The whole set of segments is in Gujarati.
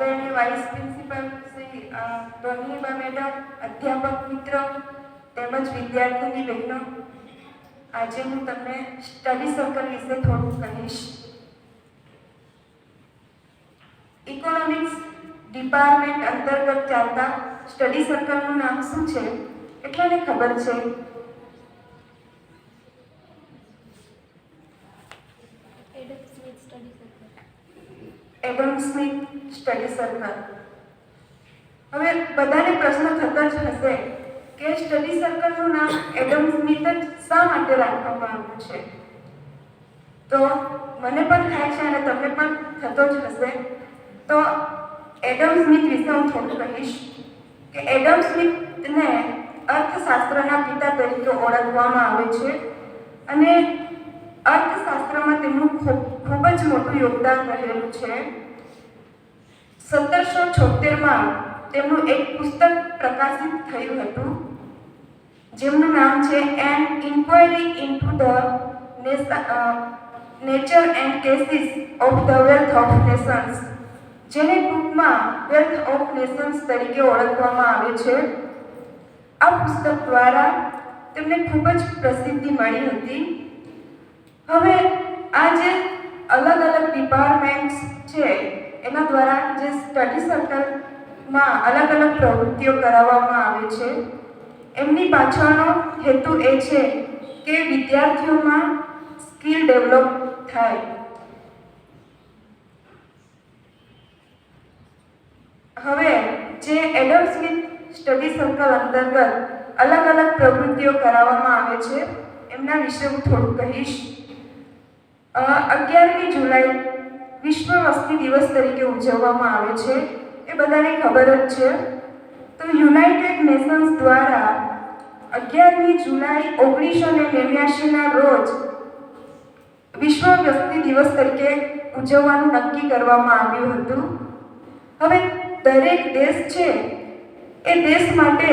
આદરણીય વાઇસ પ્રિન્સિપલ શ્રી રોનિબા મેડમ, અધ્યાપક મિત્રો તેમજ વિદ્યાર્થીની બહેનો, આજે હું તમને સ્ટડી સર્કલ વિશે થોડું કહીશ. ઇકોનોમિક્સ ડિપાર્ટમેન્ટ અંતર્ગત ચાલતા સ્ટડી સર્કલનું નામ શું છે? કેટલાને ખબર છે? Adam Smith study circle. હવે બધાને પ્રશ્ન થતો જ હશે કે સ્ટડી સર્કલનું નામ એડમ સ્મિથ જ શા માટે રાખવામાં આવ્યું છે? તો મને પણ થાય છે અને તમને પણ થતો જ હશે. તો એડમ સ્મિથ વિશે હું થોડું કહીશ કે એડમ સ્મિથને અર્થશાસ્ત્રના પિતા તરીકે ઓળખવામાં આવે છે અને અર્થશાસ્ત્રમાં તેમનું ખૂબ જ મોટું યોગદાન રહેલું છે. 1776માં તેમનું એક પુસ્તક પ્રકાશિત થયું હતું જેમનું નામ છે an inquiry into the nature and causes of the wealth of nations, જેને ટૂંકમાં વેલ્થ ઓફ નેશન્સ તરીકે ઓળખવામાં આવે છે. આ પુસ્તક દ્વારા તેમને ખૂબ જ પ્રસિદ્ધિ મળી હતી. હવે આ જે અલગ અલગ ડિપાર્ટમેન્ટ્સ છે એના દ્વારા જે સ્ટડી સર્કલમાં અલગ અલગ પ્રવૃત્તિઓ કરાવવામાં આવે છે, એમની પાછળનો હેતુ એ છે કે વિદ્યાર્થીઓમાં સ્કિલ ડેવલપ થાય. હવે જે એડમ સ્મિથ સ્ટડી સર્કલ અંતર્ગત અલગ અલગ પ્રવૃત્તિઓ કરાવવામાં આવે છે એમના વિશે હું થોડું કહીશ. 11મી જુલાઈ વિશ્વ વસ્તી દિવસ તરીકે ઉજવવામાં આવે છે, એ બધાને ખબર જ છે. તો યુનાઇટેડ નેશન્સ દ્વારા 11મી જુલાઈ 1989ના રોજ વિશ્વ વસ્તી દિવસ તરીકે ઉજવવાનું નક્કી કરવામાં આવ્યું હતું. હવે દરેક દેશ છે એ દેશ માટે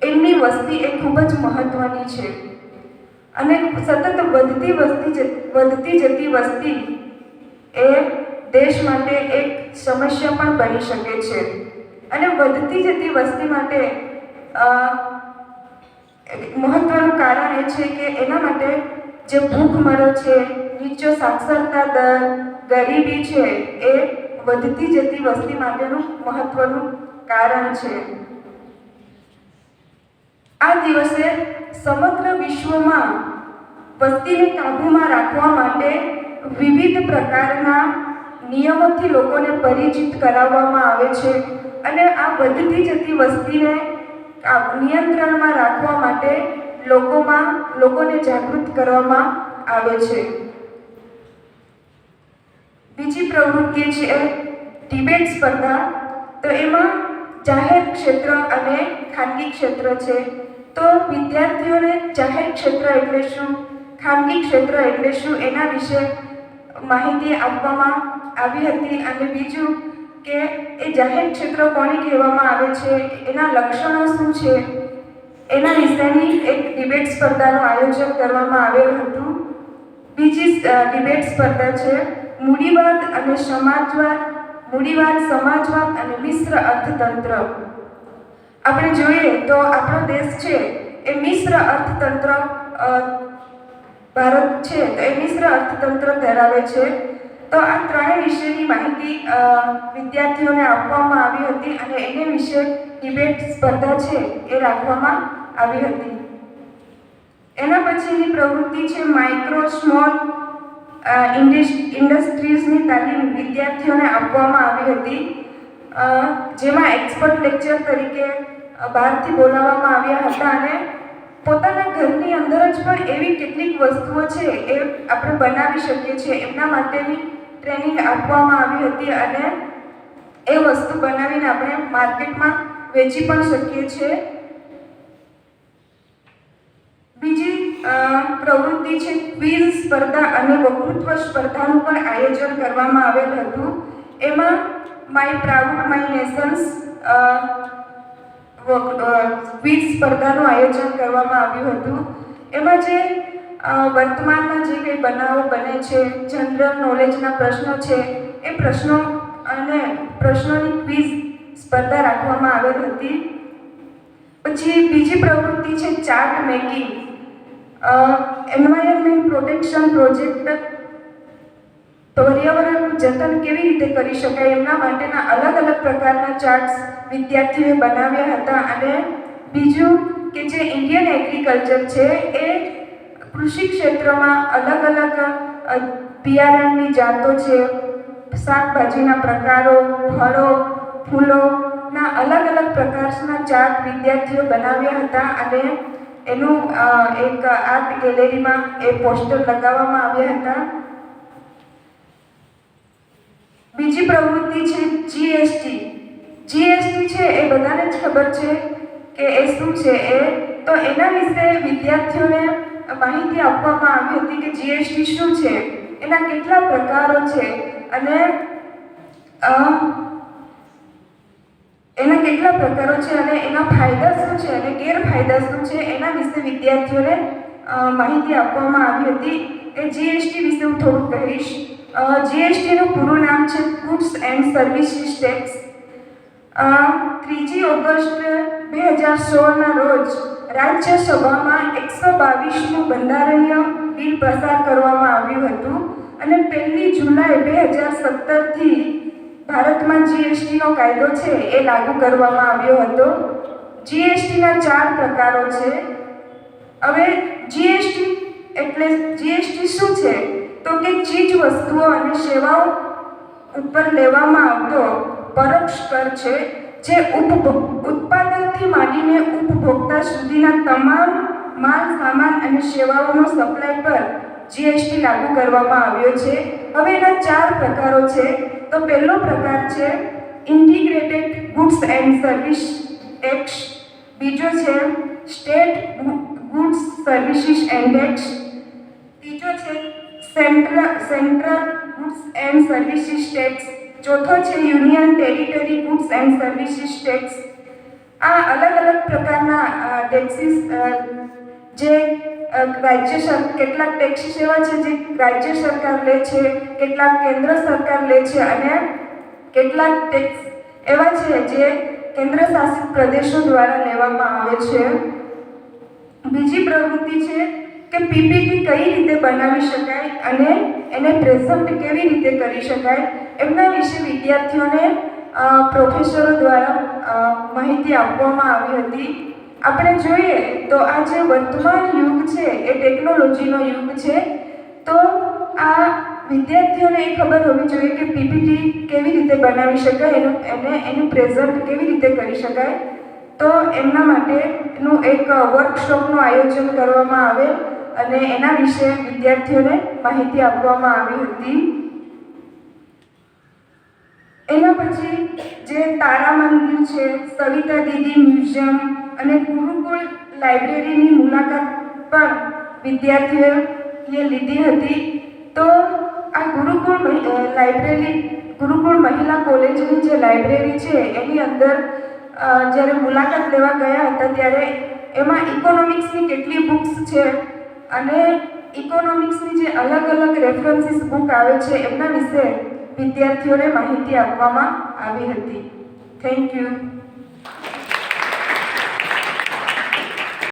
એમની વસ્તી એ ખૂબ જ મહત્વની છે અને સતત વધતી જતી વસ્તી એ દેશ માટે એક સમસ્યા પણ બની શકે છે. અને વધતી જતી વસ્તી માટે મહત્વનું કારણ એ છે કે એના માટે જે ભૂખમરો છે, નીચો સાક્ષરતા દર, ગરીબી છે, એ વધતી જતી વસ્તી માટેનું મહત્વનું કારણ છે. આ દિવસે સમગ્ર વિશ્વમાં વસ્તીને કાબૂમાં રાખવા માટે વિવિધ પ્રકારના નિયમોથી લોકોને પરિચિત કરાવવામાં આવે છે અને આ વધતી જતી વસ્તીને નિયંત્રણમાં રાખવા માટે લોકોને જાગૃત કરવામાં આવે છે. બીજી પ્રવૃત્તિ છે ડિબેટ સ્પર્ધા. તો એમાં જાહેર ક્ષેત્ર અને ખાનગી ક્ષેત્ર છે. તો વિદ્યાર્થીઓને જાહેર ક્ષેત્ર એટલે શું, ખાનગી ક્ષેત્ર એટલે શું, એના વિશે માહિતી આપવામાં આવી હતી. અને બીજું કે એ જાહેર ક્ષેત્ર કોને કહેવામાં આવે છે, એના લક્ષણો શું છે, એના વિશેની એક ડિબેટ સ્પર્ધાનું આયોજન કરવામાં આવેલું હતું. બીજી ડિબેટ સ્પર્ધા છે મૂડીવાદ, સમાજવાદ અને મિશ્ર અર્થતંત્ર. આપણે જોઈએ તો આપણો દેશ છે એ મિશ્ર અર્થતંત્ર, ભારત છે તો એ મિશ્ર અર્થતંત્ર ધરાવે છે. તો આ ત્રણેય વિશેની માહિતી વિદ્યાર્થીઓને આપવામાં આવી હતી અને એને વિશે ડિબેટ સ્પર્ધા છે એ રાખવામાં આવી હતી. એના પછીની પ્રવૃત્તિ છે માઇક્રો સ્મોલ ઇન્ડસ્ટ્રીઝની તાલીમ વિદ્યાર્થીઓને આપવામાં આવી હતી, જેમાં એક્સપર્ટ લેક્ચર તરીકે બહારથી બોલાવવામાં આવ્યા હતા. અને પોતાના ઘરની અંદર જ પણ એવી કેટલીક વસ્તુઓ છે એ આપણે બનાવી શકીએ છીએ એમના માટેની ટ્રેનિંગ આપવામાં આવી હતી અને એ વસ્તુ બનાવીને આપણે માર્કેટમાં વેચી પણ શકીએ છીએ. બીજી પ્રવૃત્તિ છે ક્વિઝ સ્પર્ધા અને વક્તૃત્વ સ્પર્ધાનું પણ આયોજન કરવામાં આવેલ હતું. એમાં my proud my Nations quiz સ્પર્ધાનું આયોજન કરવામાં આવ્યું હતું. એમાં જે વર્તમાનમાં જે કંઈ બનાવો બને છે, જનરલ નોલેજના પ્રશ્નો છે, એ પ્રશ્નો અને પ્રશ્નોની ક્વિઝ સ્પર્ધા રાખવામાં આવેલ હતી. પછી બીજી પ્રવૃત્તિ છે chart making. Environment protection project, પર્યાવરણનું જતન કેવી રીતે કરી શકાય એમના માટેના અલગ અલગ પ્રકારના ચાર્ટ્સ વિદ્યાર્થીઓએ બનાવ્યા હતા. અને બીજું કે જે ઇન્ડિયન એગ્રીકલ્ચર છે એ કૃષિ ક્ષેત્રમાં અલગ અલગ બિયારણની જાતો છે, શાકભાજીના પ્રકારો, ફળો, ફૂલોના અલગ અલગ પ્રકારના ચાર્ટ વિદ્યાર્થીઓ બનાવ્યા હતા. અને એનું એક આર્ટ ગેલેરીમાં એ પોસ્ટર લગાવવામાં આવ્યા હતા. બીજી પ્રવૃત્તિ છે જીએસટી. જીએસટી છે એ બધાને જ ખબર છે કે એ શું છે. તો એના વિશે વિદ્યાર્થીઓને માહિતી આપવામાં આવી હતી કે જીએસટી શું છે, એના કેટલા પ્રકારો છે અને એના ફાયદા શું છે અને ગેરફાયદા શું છે એના વિશે વિદ્યાર્થીઓને માહિતી આપવામાં આવી હતી. એ જીએસટી વિશે હું થોડુંક કહીશ. જીએસટીનું પૂરું નામ છે goods and services tax. 3 August 2016ના રોજ રાજ્યસભામાં 122મું બંધારણીય બિલ પસાર કરવામાં આવ્યું હતું અને 1 જુલાઈ 2017થી ભારતમાં જીએસટીનો કાયદો છે એ લાગુ કરવામાં આવ્યો હતો. જીએસટીના 4 પ્રકારો છે. હવે જીએસટી શું છે તો કે ચીજ વસ્તુઓ અને સેવાઓ ઉપર લેવામાં આવતો પરોક્ષ કર છે, જે ઉત્પાદકથી માંડીને ઉપભોક્તા સુધીના તમામ માલ સામાન અને સેવાઓનો સપ્લાય પર જીએસટી લાગુ કરવામાં આવ્યો છે. હવે એના 4 પ્રકારો છે. તો પહેલો પ્રકાર છે integrated goods and service tax, બીજો છે state goods services and tax, ત્રીજો છે central goods and services tax, ચોથો છે union territory goods and services tax. આ અલગ અલગ પ્રકારના ટેક્સીસ જે કેટલાક ટેક્સીસ એવા છે જે રાજ્ય સરકાર લે છે, કેટલાક કેન્દ્ર સરકાર લે છે અને કેટલાક ટેક્સ એવા છે જે કેન્દ્ર શાસિત પ્રદેશો દ્વારા લેવામાં આવે છે. બીજી પ્રવૃત્તિ છે કે પીપીટી કઈ રીતે બનાવી શકાય અને એને પ્રેઝન્ટ કેવી રીતે કરી શકાય એમના વિશે વિદ્યાર્થીઓને પ્રોફેસરો દ્વારા માહિતી આપવામાં આવી હતી. આપણે જોઈએ તો આ જે વર્તમાન યુગ છે એ ટેકનોલોજીનો યુગ છે. તો આ વિદ્યાર્થીઓને એ ખબર હોવી જોઈએ કે પીપીટી કેવી રીતે બનાવી શકાય એનું પ્રેઝન્ટ કેવી રીતે કરી શકાય. તો એમના માટેનું એક વર્કશોપનું આયોજન કરવામાં આવે અને એના વિશે વિદ્યાર્થીઓને માહિતી આપવામાં આવી હતી. એના પછી જે તારા મંદિર છે, સવિતા દીદી મ્યુઝિયમ અને ગુરુકુળ લાઇબ્રેરીની મુલાકાત પણ વિદ્યાર્થીઓએ લીધી હતી. તો આ ગુરુકુળ મહિલા કોલેજની જે લાઇબ્રેરી છે એની અંદર જ્યારે મુલાકાત લેવા ગયા હતા ત્યારે એમાં ઇકોનોમિક્સની કેટલી બુક્સ છે અને ઇકોનોમિક્સની જે અલગ અલગ રેફરન્સીસ બુક આવે છે એમના વિશે વિદ્યાર્થીઓને માહિતી આપવામાં આવી હતી. Thank you.